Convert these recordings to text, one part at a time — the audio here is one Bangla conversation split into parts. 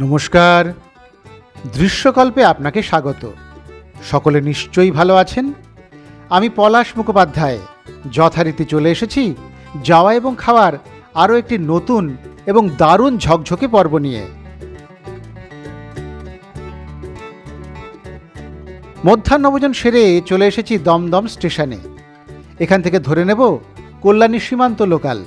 নমস্কার। দৃশ্যকল্পে আপনাকে স্বাগত। সকলে নিশ্চয়ই ভালো আছেন। আমি পলাশ মুখোপাধ্যায় যথারীতি চলে এসেছি যাওয়া এবং খাওয়ার আরও একটি নতুন এবং দারুণ ঝকঝকে পর্ব নিয়ে। মধ্যাহ্নভোজন সেরে চলে এসেছি দমদম স্টেশনে। এখান থেকে ধরে নেব কল্যাণী সীমান্ত লোকাল।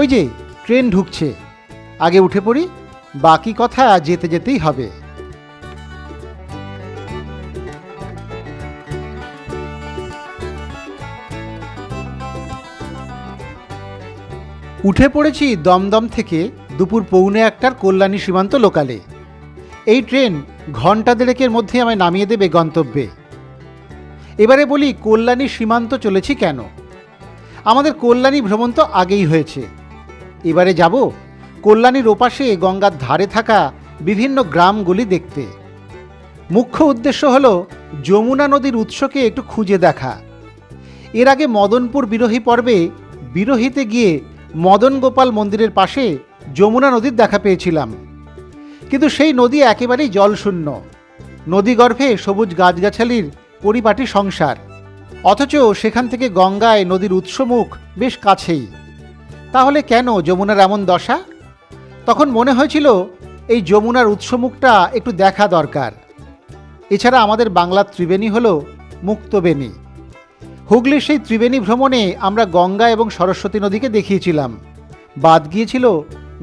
ওই যে ট্রেন ঢুকছে, আগে উঠে পড়ি, বাকি কথা যেতে যেতেই হবে। উঠে পড়েছি দমদম থেকে দুপুর 1:45টার কল্যাণী সীমান্ত লোকালে। এই ট্রেন ঘণ্টা দেড়েকের মধ্যে আমায় নামিয়ে দেবে গন্তব্যে। এবারে বলি কল্যাণী সীমান্ত চলেছি কেন। আমাদের কল্যাণী ভ্রমণ তো আগেই হয়েছে। এবারে যাব কল্যাণীর ওপাশে গঙ্গার ধারে থাকা বিভিন্ন গ্রামগুলি দেখতে। মুখ্য উদ্দেশ্য হল যমুনা নদীর উৎসকে একটু খুঁজে দেখা। এর আগে মদনপুর বিরোহী পর্বে বিরোহীতে গিয়ে মদন গোপাল মন্দিরের পাশে যমুনা নদীর দেখা পেয়েছিলাম, কিন্তু সেই নদী একেবারেই জলশূন্য। নদীগর্ভে সবুজ গাছগাছালির পরিপাটি সংসার, অথচ সেখান থেকে গঙ্গায় নদীর উৎসমুখ বেশ কাছেই। তাহলে কেন যমুনার এমন দশা? তখন মনে হয়েছিল এই যমুনার উৎসমুখটা একটু দেখা দরকার। এছাড়া আমাদের বাংলার ত্রিবেণী হল মুক্তবেণী। হুগলির সেই ত্রিবেণী ভ্রমণে আমরা গঙ্গা এবং সরস্বতী নদীকে দেখিয়েছিলাম, বাদ গিয়েছিল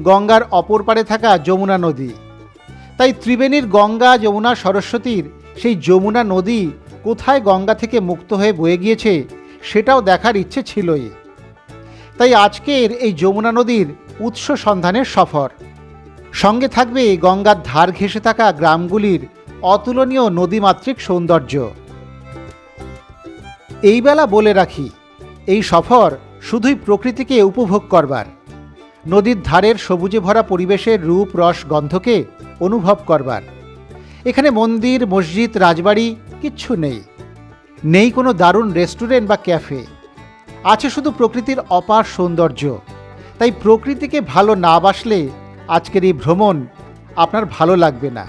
গঙ্গার অপর পারে থাকা যমুনা নদী। তাই ত্রিবেণীর গঙ্গা, যমুনা, সরস্বতীর সেই যমুনা নদী কোথায় গঙ্গা থেকে মুক্ত হয়ে বয়ে গিয়েছে সেটাও দেখার ইচ্ছে ছিলই। তাই আজকের এই যমুনা নদীর উৎস সন্ধানের সফর। সঙ্গে থাকবে গঙ্গার ধার ঘেঁষে থাকা গ্রামগুলির অতুলনীয় নদীমাতৃক সৌন্দর্য। এই বেলা বলে রাখি, এই সফর শুধুই প্রকৃতিকে উপভোগ করবার, নদীর ধারের সবুজে ভরা পরিবেশের রূপ, রস, গন্ধকে অনুভব করবার। এখানে মন্দির, মসজিদ, রাজবাড়ি কিচ্ছু নেই। নেই কোনো দারুণ রেস্টুরেন্ট বা ক্যাফে। আছে শুধু প্রকৃতির অপার সৌন্দর্য। তাই প্রকৃতিকে ভালো না বাসলে আজকের এই ভ্রমণ আপনার ভালো লাগবে না।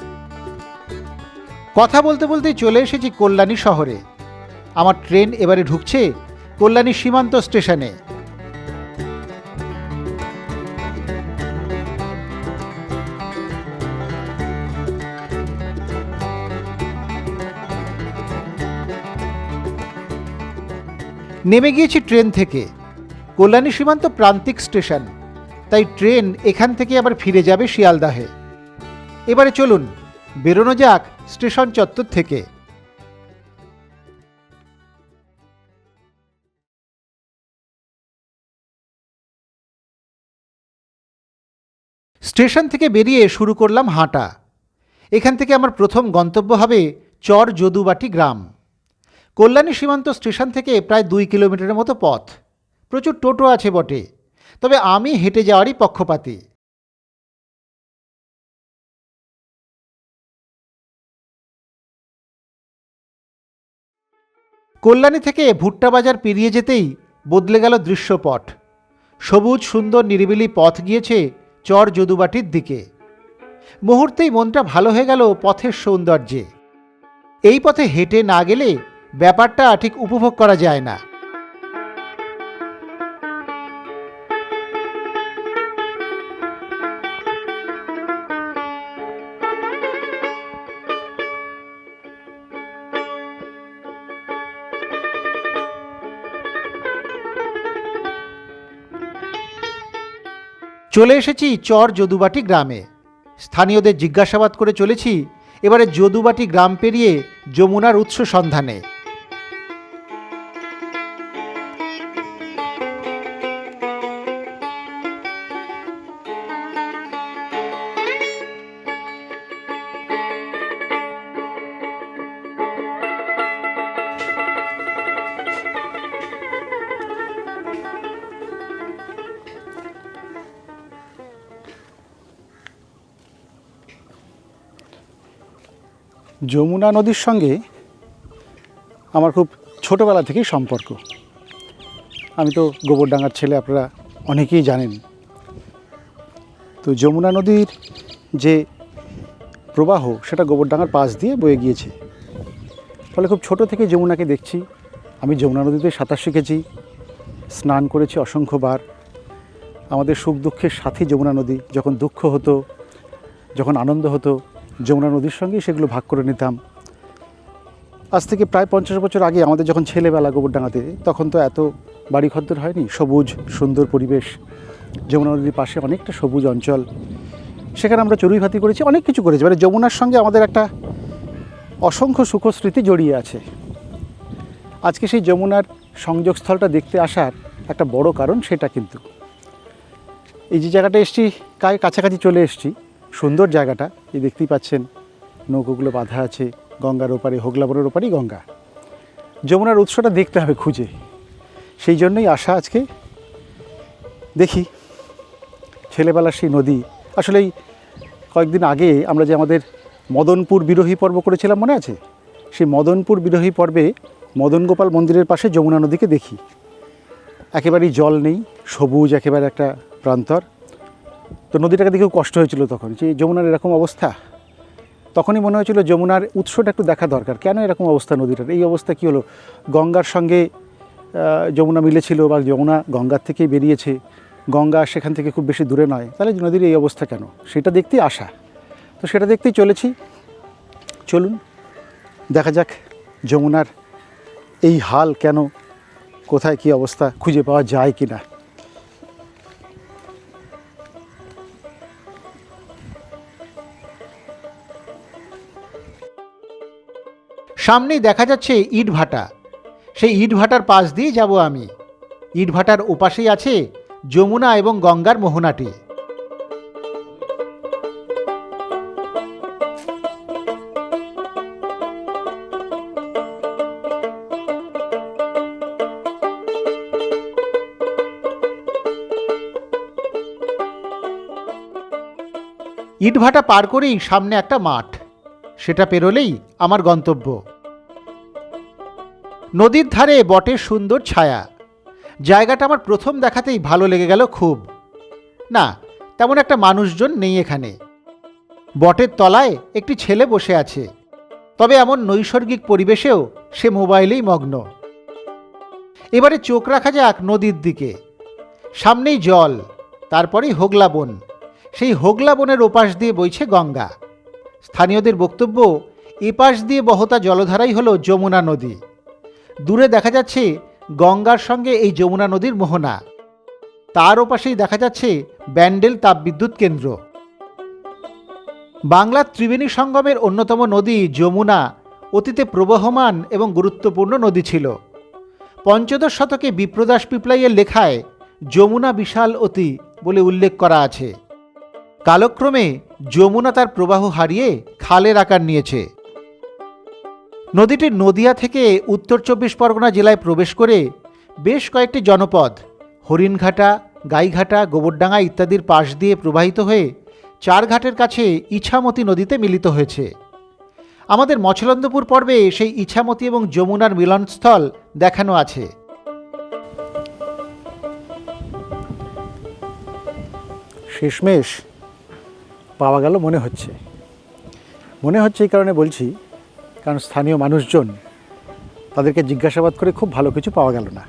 কথা বলতে বলতেই চলে এসেছি কল্যাণী শহরে। আমার ট্রেন এবারে ঢুকছে কল্যাণী সীমান্ত স্টেশনে। নেমে গিয়েছি ট্রেন থেকে। কল্যাণী সীমান্ত প্রান্তিক স্টেশন, তাই ট্রেন এখান থেকে আবার ফিরে যাবে শিয়ালদাহে। এবারে চলুন বেরোনো যাক স্টেশন চত্বর থেকে। স্টেশন থেকে বেরিয়ে শুরু করলাম হাঁটা। এখান থেকে আমার প্রথম গন্তব্য হবে চর যদুবাটি গ্রাম। কল্যাণী সীমান্ত স্টেশন থেকে প্রায় 2 কিলোমিটারের মতো পথ। প্রচুর টোটো আছে বটে, তবে আমি হেঁটে যাওয়ারই পক্ষপাতী। কল্যাণী থেকে ভুট্টা বাজার পেরিয়ে যেতেই বদলে গেল দৃশ্যপট। সবুজ সুন্দর নিরিবিলি পথ গিয়েছে চর যদুবাটির দিকে। মুহূর্তেই মনটা ভালো হয়ে গেল পথের সৌন্দর্যে। এই পথে হেঁটে না গেলে ব্যাপারটা ঠিক উপভোগ করা যায় না। চলে এসেছি চর যদুবাটি গ্রামে। স্থানীয়দের জিজ্ঞাসাবাদ করে চলেছি এবারে যদুবাটি গ্রাম পেরিয়ে যমুনার উৎস সন্ধানে। যমুনা নদীর সঙ্গে আমার খুব ছোটোবেলা থেকেই সম্পর্ক। আমি তো গোবরডাঙ্গার ছেলে, আপনারা অনেকেই জানেন। তো যমুনা নদীর যে প্রবাহ সেটা গোবরডাঙ্গার পাশ দিয়ে বয়ে গিয়েছে, ফলে খুব ছোটো থেকে যমুনাকে দেখছি। আমি যমুনা নদীতে সাঁতার শিখেছি, স্নান করেছি অসংখ্যবার। আমাদের সুখ দুঃখের সাথী যমুনা নদী। যখন দুঃখ হতো, যখন আনন্দ হতো, যমুনা নদীর সঙ্গেই সেগুলো ভাগ করে নিতাম। আজ থেকে প্রায় 50 বছর আগে আমাদের যখন ছেলেবেলা গোবরডাঙ্গাতে, তখন তো এত বাড়িঘরদর হয়নি, সবুজ সুন্দর পরিবেশ। যমুনা নদীর পাশে অনেকটা সবুজ অঞ্চল, সেখানে আমরা চড়ুইভাতি করেছি, অনেক কিছু করেছি। মানে যমুনার সঙ্গে আমাদের একটা অসংখ্য সুখস্মৃতি জড়িয়ে আছে। আজকে সেই যমুনার সংযোগস্থলটা দেখতে আসার একটা বড় কারণ সেটা কিন্তু এই যে জায়গাটা এসছি, কাছাকাছি চলে এসছি। সুন্দর জায়গাটা, এই দেখতেই পাচ্ছেন নৌকোগুলো বাঁধা আছে গঙ্গার ওপারে, হোগলাবনের ওপারেই গঙ্গা। যমুনার উৎসটা দেখতে হবে খুঁজে, সেই জন্যই আসা আজকে। দেখি ছেলেবেলার সেই নদী। আসলেই কয়েকদিন আগে আমরা যে আমাদের মদনপুর বিরোহী পর্ব করেছিলাম, মনে আছে? সেই মদনপুর বিরোহী পর্বে মদন গোপাল মন্দিরের পাশে যমুনা নদীকে দেখি। একেবারেই জল নেই, সবুজ একেবারে একটা প্রান্তর। তো নদীটাকে দেখেও কষ্ট হয়েছিল তখন, যে যমুনার এরকম অবস্থা। তখনই মনে হয়েছিল যমুনার উৎসটা একটু দেখা দরকার। কেন এরকম অবস্থা নদীটার? এই অবস্থা কী হলো? গঙ্গার সঙ্গে যমুনা মিলেছিল, বা যমুনা গঙ্গার থেকেই বেরিয়েছে, গঙ্গা সেখান থেকে খুব বেশি দূরে নয়, তাহলে নদীর এই অবস্থা কেন? সেটা দেখতেই আসা। তো সেটা দেখতেই চলেছি। চলুন দেখা যাক যমুনার এই হাল কেন, কোথায় কী অবস্থা, খুঁজে পাওয়া যায় কি না। সামনেই দেখা যাচ্ছে ইটভাটা। সেই ইটভাটার পাশ দিয়ে যাব আমি। ইটভাটার ওপাশেই আছে যমুনা এবং গঙ্গার মোহনাটি। ইটভাটা পার করেই সামনে একটা মাঠ, সেটা পেরোলেই আমার গন্তব্য। নদীর ধারে বটের সুন্দর ছায়া। জায়গাটা আমার প্রথম দেখাতেই ভালো লেগে গেল খুব। না, তেমন একটা মানুষজন নেই এখানে। বটের তলায় একটি ছেলে বসে আছে, তবে এমন নৈসর্গিক পরিবেশেও সে মোবাইলেই মগ্ন। এবারে চোখ রাখা যাক নদীর দিকে। সামনেই জল, তারপরেই হোগলা বন। সেই হোগলা বনের ওপাশ দিয়ে বইছে গঙ্গা। স্থানীয়দের বক্তব্য, এপাশ দিয়ে বহতা জলধারাই হলো যমুনা নদী। দূরে দেখা যাচ্ছে গঙ্গার সঙ্গে এই যমুনা নদীর মোহনা। তার ওপাশেই দেখা যাচ্ছে ব্যান্ডেল তাপবিদ্যুৎ কেন্দ্র। বাংলার ত্রিবেণী সঙ্গমের অন্যতম নদী যমুনা অতীতে প্রবহমান এবং গুরুত্বপূর্ণ নদী ছিল। পঞ্চদশ শতকে বিপ্রদাস পিপলাইয়ের লেখায় যমুনা বিশাল অতি বলে উল্লেখ করা আছে। কালক্রমে যমুনা তার প্রবাহ হারিয়ে খালের আকার নিয়েছে। নদীটি নদিয়া থেকে উত্তর 24 পরগনা জেলায় প্রবেশ করে বেশ কয়েকটি জনপদ হরিণঘাটা, গাইঘাটা, গোবরডাঙ্গা ইত্যাদির পাশ দিয়ে প্রবাহিত হয়ে চারঘাটের কাছে ইছামতি নদীতে মিলিত হয়েছে। আমাদের মছলন্দপুর পর্বে সেই ইছামতি এবং যমুনার মিলনস্থল দেখানো আছে। শেষমেশ পাওয়া গেল মনে হচ্ছে। এই কারণে বলছি, কারণ স্থানীয় মানুষজন, তাদেরকে জিজ্ঞাসাবাদ করে খুব ভালো কিছু পাওয়া গেল না।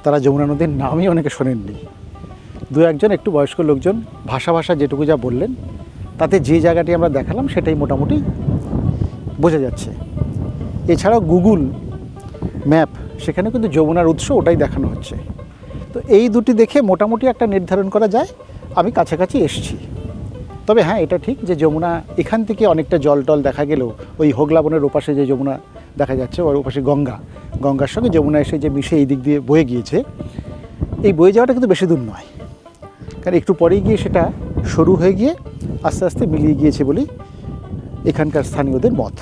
তারা যমুনা নদীর নামই অনেকে শোনেননি। দু একজন একটু বয়স্ক লোকজন ভাষা যেটুকু যা বললেন, তাতে যে জায়গাটি আমরা দেখালাম সেটাই মোটামুটি বোঝা যাচ্ছে। এছাড়াও গুগল ম্যাপ, সেখানে কিন্তু যমুনার উৎস ওটাই দেখানো হচ্ছে। তো এই দুটি দেখে মোটামুটি একটা নির্ধারণ করা যায় আমি কাছাকাছি এসছি। তবে হ্যাঁ, এটা ঠিক যে যমুনা এখান থেকে অনেকটা জল টল দেখা গেলেও ওই হোগলা বনের ওপাশে যে যমুনা দেখা যাচ্ছে, ওর ওপাশে গঙ্গার সঙ্গে যমুনা এসে যে মিশে এই দিক দিয়ে বয়ে গিয়েছে, এই বয়ে যাওয়াটা কিন্তু বেশি দূর নয়। কারণ একটু পরেই গিয়ে সেটা সরু হয়ে গিয়ে আস্তে আস্তে মিলিয়ে গিয়েছে বলেই এখানকার স্থানীয়দের মত।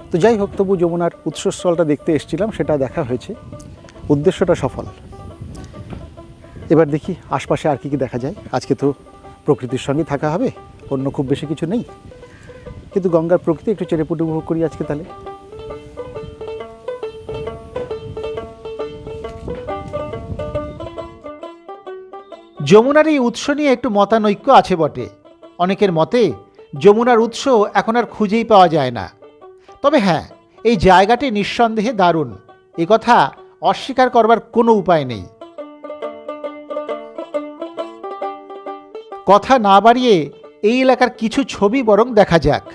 তো যাই হোক, তবু যমুনার উৎসস্থলটা দেখতে এসেছিলাম, সেটা দেখা হয়েছে, উদ্দেশ্যটা সফল। এবার দেখি আশপাশে আর কি দেখা যায়। আজকে তো প্রকৃতির সঙ্গে থাকা হবে, অন্য খুব বেশি কিছু নেই, কিন্তু গঙ্গার প্রকৃতি একটু চেটেপুটে উপভোগ করি আজকে তাহলে। যমুনার এই উৎস নিয়ে একটু মতানৈক্য আছে বটে। অনেকের মতে যমুনার উৎস এখন আর খুঁজেই পাওয়া যায় না। তবে হ্যাঁ, এই জায়গাটি নিঃসন্দেহে দারুণ, এ কথা অস্বীকার করবার কোনো উপায় নেই। কথা না বাড়িয়ে এই এলাকার কিছু ছবি বরং দেখা যাক।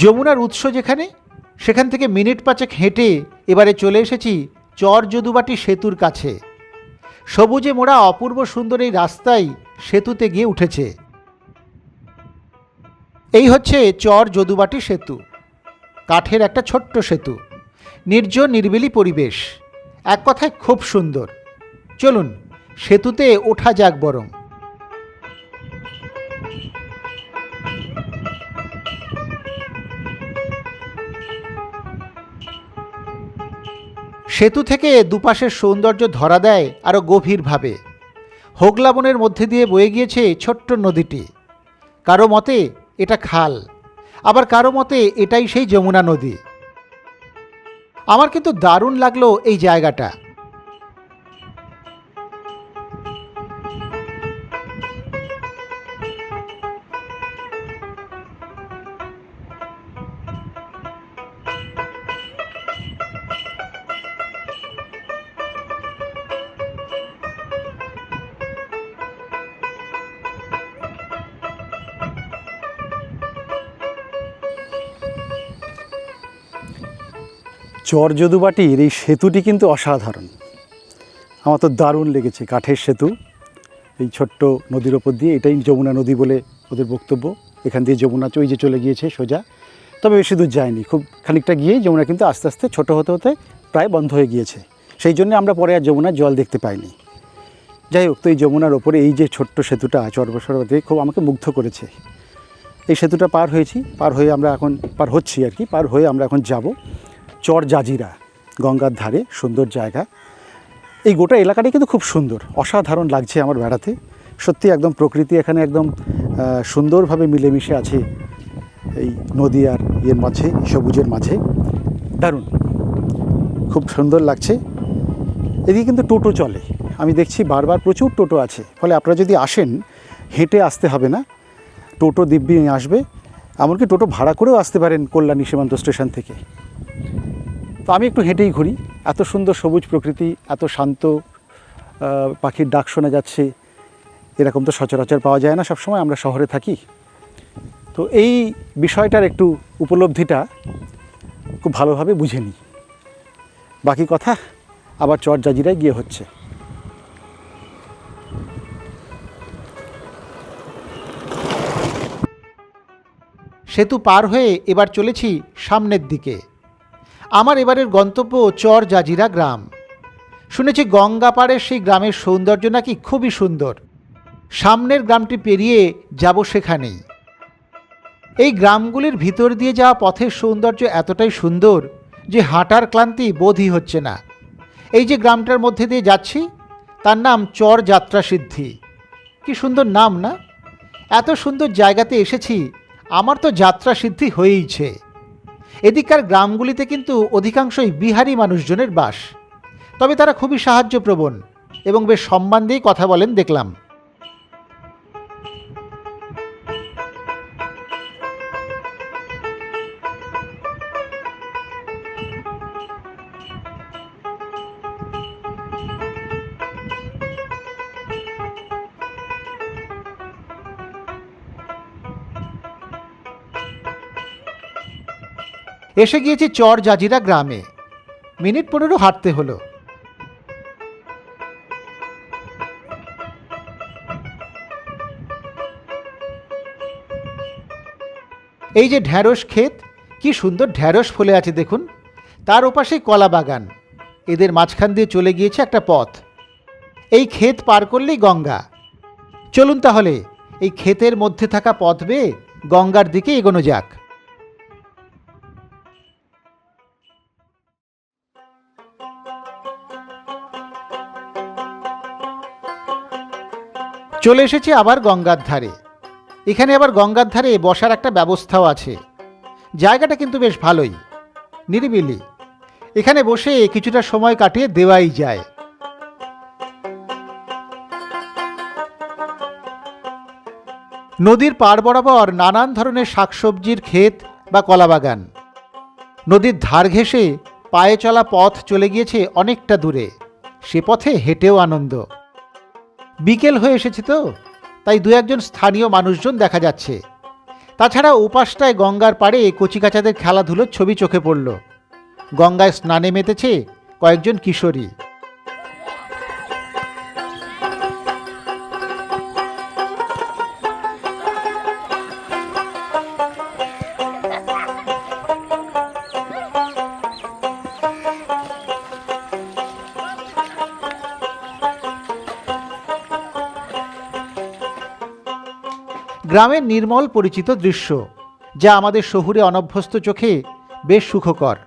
যমুনার উৎস যেখানে, সেখান থেকে মিনিট পাঁচেক হেঁটে এবারে চলে এসেছি চর যদুবাটি সেতুর কাছে। সবুজে মোড়া অপূর্ব সুন্দর এই রাস্তায় সেতুতে গিয়ে উঠেছে। এই হচ্ছে চর যদুবাটি সেতু, কাঠের একটা ছোট্ট সেতু, নির্জন নিরিবিলি পরিবেশ, এক কথায় খুব সুন্দর। চলুন সেতুতে ওঠা যাক বরং। সেতু থেকে দুপাশের সৌন্দর্য ধরা দেয় আরও গভীরভাবে। হোগলা বনের মধ্যে দিয়ে বয়ে গিয়েছে ছোট্ট নদীটি। কারো মতে এটা খাল, আবার কারো মতে এটাই সেই যমুনা নদী। আমার কিন্তু দারুণ লাগলো এই জায়গাটা। চর যদুবাটির এই সেতুটি কিন্তু অসাধারণ, আমার তো দারুণ লেগেছে। কাঠের সেতু, এই ছোট্ট নদীর ওপর দিয়ে, এটাই যমুনা নদী বলে ওদের বক্তব্য। এখান দিয়ে যমুনা ওই যে চলে গিয়েছে সোজা, তবে বেশি দূর যায়নি, খুব খানিকটা গিয়ে যমুনা কিন্তু আস্তে আস্তে ছোটো হতে হতে প্রায় বন্ধ হয়ে গিয়েছে। সেই জন্য আমরা পরে আর যমুনার জল দেখতে পাইনি। যাই হোক, তো এই যমুনার ওপরে এই যে ছোট্ট সেতুটা চরবসরতে খুব আমাকে মুগ্ধ করেছে। এই সেতুটা পার হয়েছি, পার হয়ে আমরা এখন পার হয়ে আমরা এখন যাব চর জাজিরা, গঙ্গার ধারে সুন্দর জায়গা। এই গোটা এলাকাটাই কিন্তু খুব সুন্দর, অসাধারণ লাগছে আমার বেড়াতে। সত্যি একদম প্রকৃতি এখানে একদম সুন্দরভাবে মিলেমিশে আছে এই নদী আর ইয়ের মাঝে, সবুজের মাঝে, দারুণ, খুব সুন্দর লাগছে। এদিকে কিন্তু টোটো চলে, আমি দেখছি বারবার প্রচুর টোটো আছে। ফলে আপনারা যদি আসেন, হেঁটে আসতে হবে না, টোটো দিব্যি নিয়ে আসবে। এমনকি টোটো ভাড়া করেও আসতে পারেন কল্যাণী সীমান্ত স্টেশন থেকে। তো আমি একটু হেঁটেই ঘুরি, এত সুন্দর সবুজ প্রকৃতি, এত শান্ত, পাখির ডাক শোনা যাচ্ছে, এরকম তো সচরাচর পাওয়া যায় না সবসময়, আমরা শহরে থাকি। তো এই বিষয়টার একটু উপলব্ধিটা খুব ভালোভাবে বুঝে নিই। বাকি কথা আবার চর জাজিরায় গিয়ে হচ্ছে। সেতু পার হয়ে এবার চলেছি সামনের দিকে। আমার এবারের গন্তব্য চর জাজিরা গ্রাম। শুনেছি গঙ্গা পাড়ের সেই গ্রামের সৌন্দর্য নাকি খুবই সুন্দর। সামনের গ্রামটি পেরিয়ে যাব সেখানেই। এই গ্রামগুলির ভিতর দিয়ে যাওয়া পথের সৌন্দর্য এতটাই সুন্দর যে হাঁটার ক্লান্তি বোধই হচ্ছে না। এই যে গ্রামটার মধ্যে দিয়ে যাচ্ছি, তার নাম চর যাত্রা সিদ্ধি। কি সুন্দর নাম না? এত সুন্দর জায়গাতে এসেছি, আমার তো যাত্রা সিদ্ধি হয়েইছে। এদিককার গ্রামগুলিতে কিন্তু অধিকাংশই বিহারি মানুষজনের বাস, তবে তারা খুবই সাহায্যপ্রবণ এবং বেশ সম্মান দিয়ে কথা বলেন দেখলাম। এসে গিয়েছি চর জাজিরা গ্রামে। মিনিট 15 হাঁটতে হলো। এই যে ঢ্যাঁড়স ক্ষেত, কি সুন্দর ঢ্যাঁড়স ফলে আছে দেখুন। তার ওপাশেই কলা বাগান। এদের মাঝখান দিয়ে চলে গিয়েছে একটা পথ। এই ক্ষেত পার করলেই গঙ্গা। চলুন তাহলে এই ক্ষেতের মধ্যে থাকা পথ বেয়ে গঙ্গার দিকে এগোনো যাক। চলে এসেছি আবার গঙ্গার ধারে। এখানে আবার গঙ্গার ধারে বসার একটা ব্যবস্থাও আছে। জায়গাটা কিন্তু বেশ ভালোই, নিরিবিলি। এখানে বসে কিছুটা সময় কাটিয়ে দেওয়াই যায়। নদীর পাড় বরাবর নানান ধরনের শাকসবজির ক্ষেত বা কলাবাগান। নদীর ধার ঘেঁষে পায়ে চলা পথ চলে গিয়েছে অনেকটা দূরে। সে পথে হেঁটেও আনন্দ। বিকেল হয়ে এসেছে তো, তাই দু একজন স্থানীয় মানুষজন দেখা যাচ্ছে। তাছাড়া উপাসটায় গঙ্গার পাড়ে কচিকাচাদের খেলাধুলোর ছবি চোখে পড়ল। গঙ্গায় স্নানে মেতেছে কয়েকজন কিশোরী। গ্রামের নির্মল পরিচিত দৃশ্য, যা আমাদের শহুরে অনভ্যস্ত চোখে বেশ সুখকর।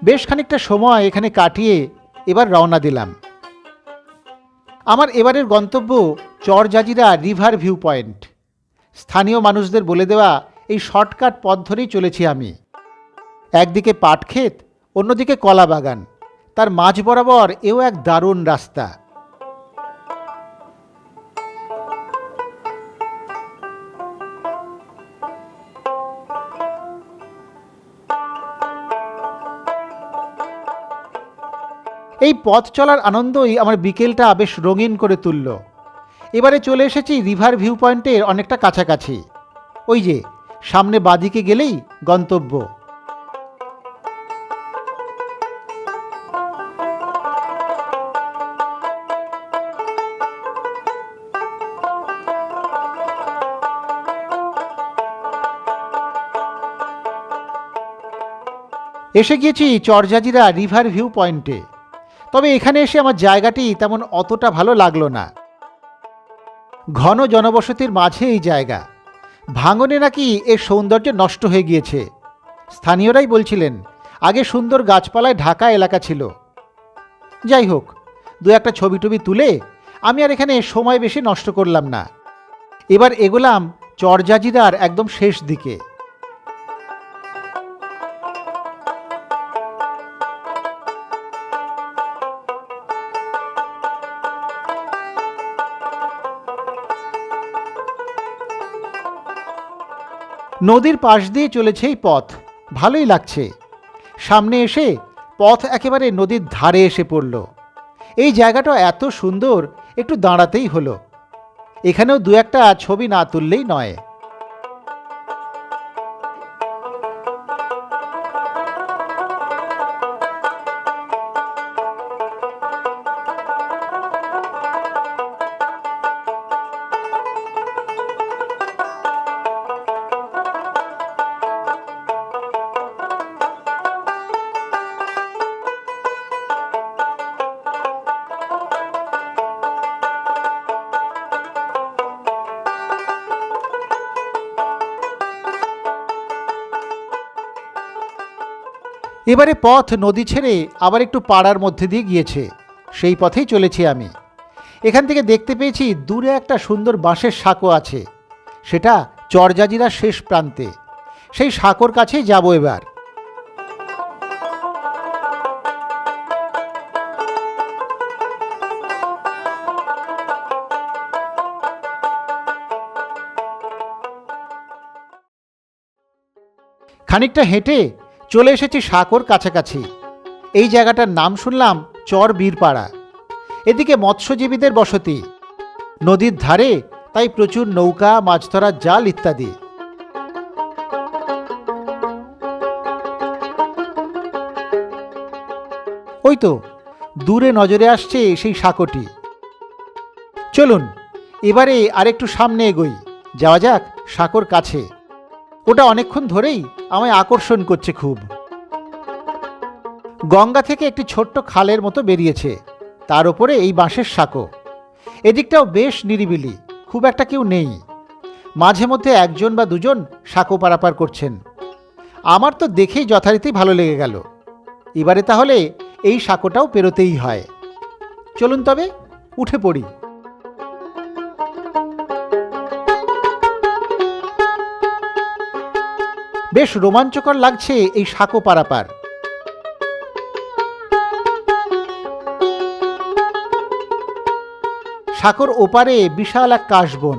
বেশ খানিকটা সময় এখানে কাটিয়ে এবার রওনা দিলাম। আমার এবারের গন্তব্য চর জাজিরা রিভার ভিউ পয়েন্ট। স্থানীয় মানুষদের বলে দেওয়া এই শর্টকাট পথ ধরেই চলেছি আমি। একদিকে পাট ক্ষেত, অন্যদিকে কলা বাগান, তার মাঝ বরাবর এও এক দারুণ রাস্তা। এই পথ চলার আনন্দই আমার বিকেলটা বেশ রঙিন করে তুলল। এবারে চলে এসেছি রিভার ভিউ পয়েন্টের অনেকটা কাছাকাছি। ওই যে সামনে বাঁদিকে গেলেই গন্তব্য। এসে গিয়েছি চরজাজিরা রিভার ভিউ পয়েন্টে। তবে এখানে এসে আমার জায়গাটি তেমন অতটা ভালো লাগলো না। ঘন জনবসতির মাঝে এই জায়গা। ভাঙনে নাকি এর সৌন্দর্য নষ্ট হয়ে গিয়েছে। স্থানীয়রাই বলছিলেন আগে সুন্দর গাছপালায় ঢাকা এলাকা ছিল। যাই হোক, দু একটা ছবি টবি তুলে আমি আর এখানে সময় বেশি নষ্ট করলাম না। এবার এগোলাম চরজাজিরার একদম শেষ দিকে। নদীর পাশ দিয়ে চলেছে এই পথ, ভালোই লাগছে। সামনে এসে পথ একেবারে নদীর ধারে এসে পড়ল। এই জায়গাটা এত সুন্দর, একটু দাঁড়াতেই হলো। এখানেও দু একটা ছবি না তুললেই নয়। এবারে পথ নদী ছেড়ে আবার একটু পাড়ার মধ্যে দিয়ে গিয়েছে, সেই পথেই চলেছি আমি। এখান থেকে দেখতে পেয়েছি দূরে একটা সুন্দর বাঁশের সাঁকো আছে, সেটা চরজাজিরার শেষ প্রান্তে। সেই সাঁকোর কাছেই যাব এবার। খানিকটা হেঁটে চলে এসেছি সাঁকোর কাছাকাছি। এই জায়গাটার নাম শুনলাম চর বীরপাড়া। এদিকে মৎস্যজীবীদের বসতি, নদীর ধারে, তাই প্রচুর নৌকা, মাছ ধরার জাল ইত্যাদি। ওই তো দূরে নজরে আসছে সেই সাঁকোটি। চলুন এবারে আরেকটু সামনে এগোই, যাওয়া যাক সাঁকোর কাছে। ওটা অনেকক্ষণ ধরেই আমায় আকর্ষণ করছে খুব। গঙ্গা থেকে একটি ছোট্ট খালের মতো বেরিয়েছে, তার উপরে এই বাঁশের সাঁকো। এদিকটাও বেশ নিরিবিলি, খুব একটা কেউ নেই। মাঝে মধ্যে একজন বা দুজন সাঁকো পারাপার করছেন। আমার তো দেখেই যথারীতি ভালো লেগে গেল। এবারে তাহলে এই সাঁকোটাও পেরোতেই হয়। চলুন তবে উঠে পড়ি। বেশ রোমাঞ্চকর লাগছে এই সাঁকো পারাপার। সাঁকোর ওপারে বিশাল এক কাশবন।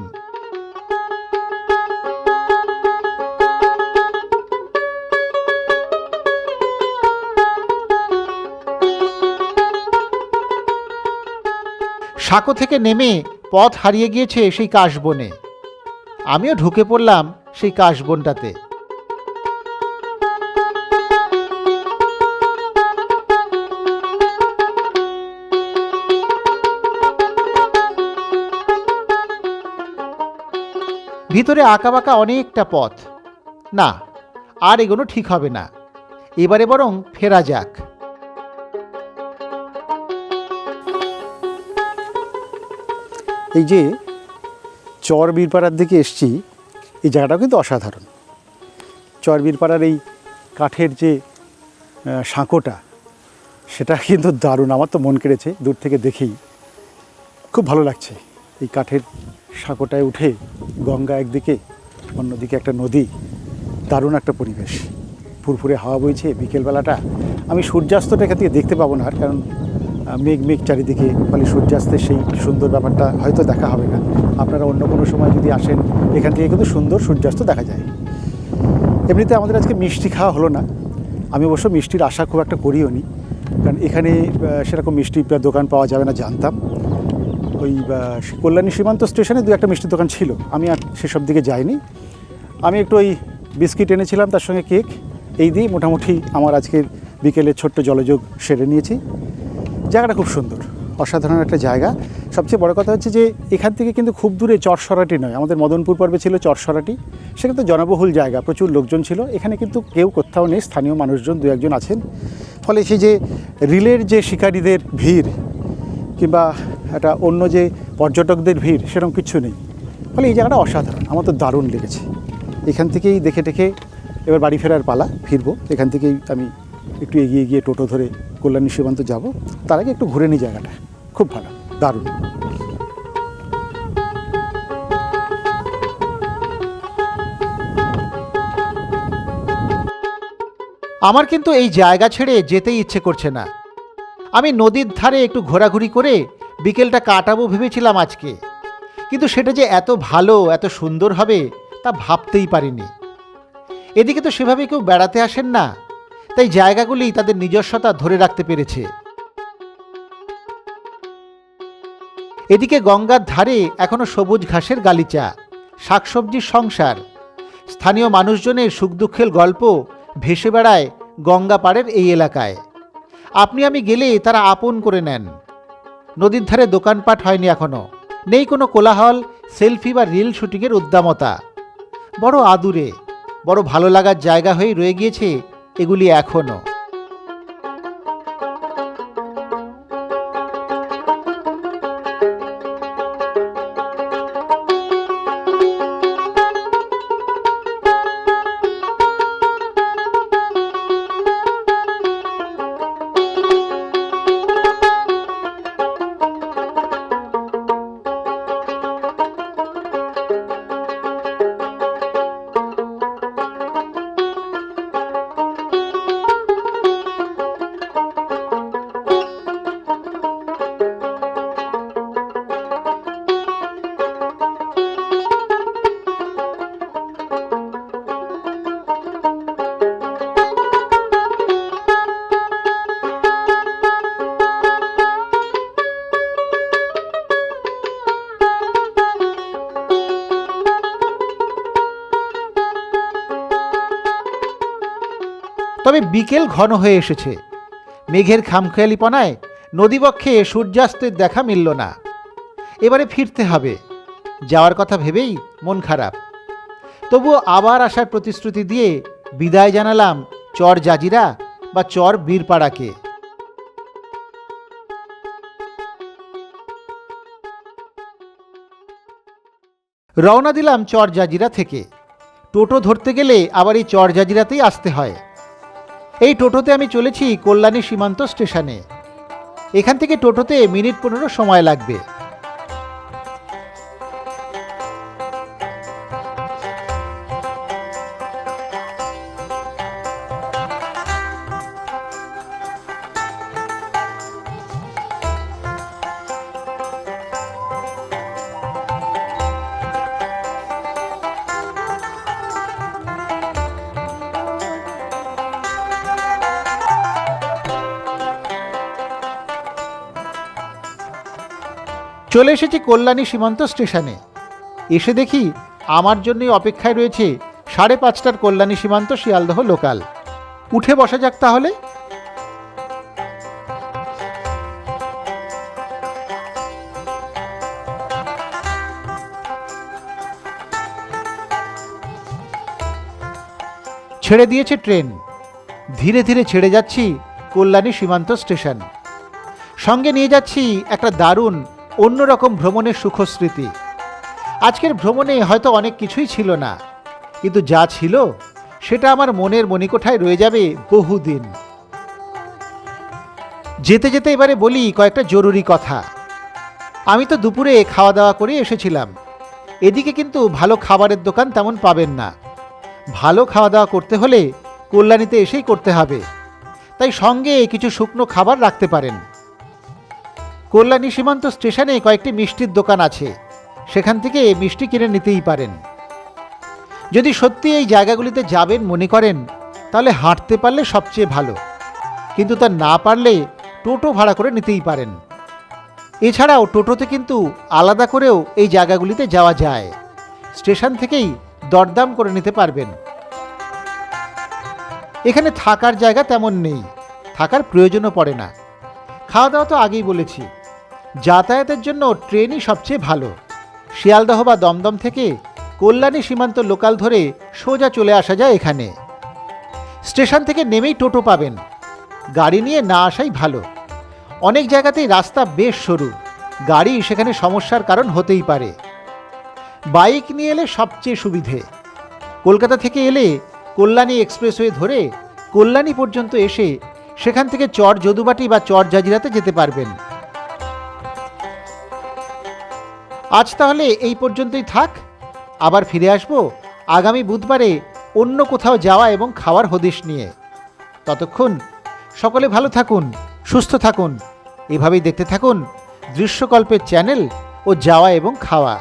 সাঁকো থেকে নেমে পথ হারিয়ে গিয়েছে সেই কাশবনে। আমিও ঢুকে পড়লাম সেই কাশবনটাতে। ভিতরে আঁকাবাঁকা অনেকটা পথ। না, আর এগোনো ঠিক হবে না, এবারে বরং ফেরা যাক। এই যে চর বীরপাড়ার দিকে এসছি, এই জায়গাটাও কিন্তু অসাধারণ। চর বীরপাড়ার এই কাঠের যে সাঁকোটা, সেটা কিন্তু দারুণ। আমার তো মন কেড়েছে দূর থেকে দেখেই, খুব ভালো লাগছে। এই কাঠের সাঁকোটায় উঠে গঙ্গা একদিকে, অন্যদিকে একটা নদী, দারুণ একটা পরিবেশ। ফুরফুরে হাওয়া বইছে বিকেলবেলাটা। আমি সূর্যাস্তটা এখান থেকে দেখতে পাবো না, আর কারণ মেঘ মেঘ চারিদিকে, ফলে সূর্যাস্তের সেই সুন্দর ব্যাপারটা হয়তো দেখা হবে না। আপনারা অন্য কোনো সময় যদি আসেন, এখান থেকে কিন্তু সুন্দর সূর্যাস্ত দেখা যায়। এমনিতে আমাদের আজকে মিষ্টি খাওয়া হলো না। আমি অবশ্য মিষ্টির আশা খুব একটা করিও নি, কারণ এখানে সেরকম মিষ্টির দোকান পাওয়া যাবে না জানতাম। ওই কল্যাণী সীমান্ত স্টেশনে দু একটা মিষ্টির দোকান ছিল, আমি আর সেসব দিকে যাইনি। আমি একটু ওই বিস্কিট এনেছিলাম, তার সঙ্গে কেক, এই দিয়েই মোটামুটি আমার আজকের বিকেলের ছোট্ট জলযোগ সেরে নিয়েছি। জায়গাটা খুব সুন্দর, অসাধারণ একটা জায়গা। সবচেয়ে বড় কথা হচ্ছে যে এখান থেকে কিন্তু খুব দূরে চরসরাটি নয়। আমাদের মদনপুর পর্বে ছিল চরসরাটি, সেখানে তো জনবহুল জায়গা, প্রচুর লোকজন ছিল। এখানে কিন্তু কেউ কোথাও নেই, স্থানীয় মানুষজন দু একজন আছেন। ফলে সেই যে রিলের যে শিকারীদের ভিড় কিংবা একটা অন্য যে পর্যটকদের ভিড়, সেরকম কিছু নেই। ফলে এই জায়গাটা অসাধারণ, আমার তো দারুণ লেগেছে। এখান থেকেই দেখে টেখে এবার বাড়ি ফেরার পালা, ফিরবো। এখান থেকেই আমি একটু এগিয়ে গিয়ে টোটো ধরে কল্যাণী সীমান্ত যাব। তার আগে একটু ঘুরে নিই জায়গাটা, খুব ভালো, দারুণ। আমার কিন্তু এই জায়গা ছেড়ে যেতেই ইচ্ছে করছে না। আমি নদীর ধারে একটু ঘোরাঘুরি করে বিকেলটা কাটাবো ভেবেছিলাম আজকে, কিন্তু সেটা যে এত ভালো, এত সুন্দর হবে তা ভাবতেই পারিনি। এদিকে তো সেভাবে কেউ বেড়াতে আসেন না, তাই জায়গাগুলি তাদের নিজস্বতা ধরে রাখতে পেরেছে। এদিকে গঙ্গার ধারে এখনো সবুজ ঘাসের গালিচা, শাকসবজির সংসার, স্থানীয় মানুষজনের সুখ দুঃখের গল্প ভেসে বেড়ায় গঙ্গা পাড়ের এই এলাকায়। আপনি আমি গেলে তারা আপন করে নেন। নদীর ধারে দোকানপাট হয়নি এখনো, নেই কোনো কোলাহল, সেলফি বা রিল শুটিংয়ের উদ্দামতা। বড় আদুরে, বড় ভালো লাগার জায়গা হয়ে রয়ে গিয়েছে এগুলি এখনো। তবে বিকেল ঘন হয়ে এসেছে। মেঘের খামখেয়ালিপনায় নদীবক্ষে সূর্যাস্তের দেখা মিলল না। এবারে ফিরতে হবে। যাওয়ার কথা ভেবেই মন খারাপ। তবুও আবার আসার প্রতিশ্রুতি দিয়ে বিদায় জানালাম চর জাজিরা বা চর বীরপাড়াকে। রওনা দিলাম চর জাজিরা থেকে। টোটো ধরতে গেলে আবার এই চর জাজিরাতেই আসতে হয়। এই টোটোতে আমি চলেছি কল্যাণী সীমান্ত স্টেশনে। এখান থেকে টোটোতে মিনিট 15 সময় লাগবে। চলে এসেছি কল্যাণী সীমান্ত স্টেশনে। এসে দেখি আমার জন্যই অপেক্ষায় রয়েছে 5:30টার কল্যাণী সীমান্ত শিয়ালদহ লোকাল। উঠে বসা যাক তাহলে। ছেড়ে দিয়েছে ট্রেন। ধীরে ধীরে ছেড়ে যাচ্ছি কল্যাণী সীমান্ত স্টেশন। সঙ্গে নিয়ে যাচ্ছি একটা দারুণ অন্যরকম ভ্রমণের সুখস্মৃতি। আজকের ভ্রমণে হয়তো অনেক কিছুই ছিল না, কিন্তু যা ছিল সেটা আমার মনের মণিকোঠায় রয়ে যাবে বহুদিন। যেতে যেতে এবারে বলি কয়েকটা জরুরি কথা। আমি তো দুপুরে খাওয়া দাওয়া করে এসেছিলাম। এদিকে কিন্তু ভালো খাবারের দোকান তেমন পাবেন না। ভালো খাওয়া দাওয়া করতে হলে কল্যাণীতে এসেই করতে হবে। তাই সঙ্গে কিছু শুকনো খাবার রাখতে পারেন। কল্যাণী সীমান্ত স্টেশনে কয়েকটি মিষ্টির দোকান আছে, সেখান থেকে মিষ্টি কিনে নিতেই পারেন। যদি সত্যি এই জায়গাগুলিতে যাবেন মনে করেন, তাহলে হাঁটতে পারলে সবচেয়ে ভালো, কিন্তু তা না পারলে টোটো ভাড়া করে নিতেই পারেন। এছাড়াও টোটোতে কিন্তু আলাদা করেও এই জায়গাগুলিতে যাওয়া যায়। স্টেশন থেকেই দরদাম করে নিতে পারবেন। এখানে থাকার জায়গা তেমন নেই, থাকার প্রয়োজনও পড়ে না। খাওয়া দাওয়া তো আগেই বলেছি। যাতায়াতের জন্য ট্রেনই সবচেয়ে ভালো। শিয়ালদহ বা দমদম থেকে কল্যাণী সীমান্ত লোকাল ধরে সোজা চলে আসা যায় এখানে। স্টেশন থেকে নেমেই টোটো পাবেন। গাড়ি নিয়ে না আসাই ভালো। অনেক জায়গাতেই রাস্তা বেশ সরু, গাড়ি সেখানে সমস্যার কারণ হতেই পারে। বাইক নিয়ে এলে সবচেয়ে সুবিধে। কলকাতা থেকে এলে কল্যাণী এক্সপ্রেসওয়ে ধরে কল্যাণী পর্যন্ত এসে সেখান থেকে চর যদুবাটি বা চর জাজিরাতে যেতে পারবেন। আজ তাহলে এই পর্যন্তই থাক। আবার ফিরে আসব আগামী বুধবারে অন্য কোথাও যাওয়া এবং খাওয়ার হদিশ নিয়ে। ততক্ষণ সকলে ভালো থাকুন, সুস্থ থাকুন। এভাবেই দেখতে থাকুন দৃশ্যকল্পের চ্যানেল ও যাওয়া এবং খাওয়া।